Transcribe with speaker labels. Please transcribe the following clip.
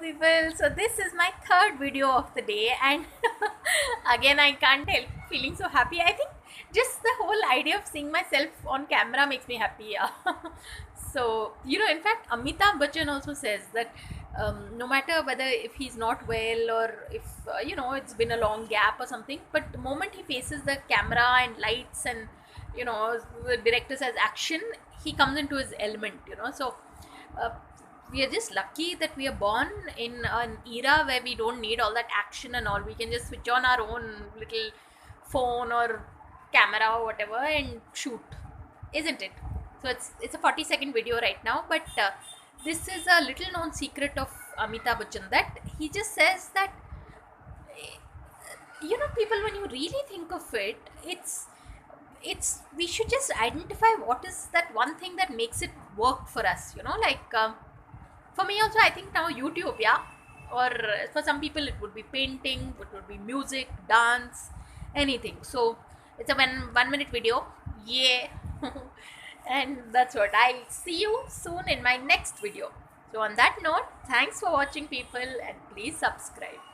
Speaker 1: people. So this is my third video of the day, and again I can't help feeling so happy. I think just the whole idea of seeing myself on camera makes me happy. Yeah. So in fact, Amitabh Bachchan also says that no matter whether if he's not well or if it's been a long gap or something, but the moment he faces the camera and lights and the director says action, he comes into his element. So. Uh, we are just lucky that we are born in an era where we don't need all that action and all. We can just switch on our own little phone or camera or whatever and shoot, isn't it? So it's a 40-second video right now, but this is a little known secret of Amitabh Bachchan, that he just says that people, when you really think of it, it's we should just identify what is that one thing that makes it work for us, like for me also, I think now YouTube, yeah, or for some people it would be painting, it would be music, dance, anything. So it's a 1 minute video, yeah. And that's what I'll see you soon in my next video. So on that note, thanks for watching, people, and please subscribe.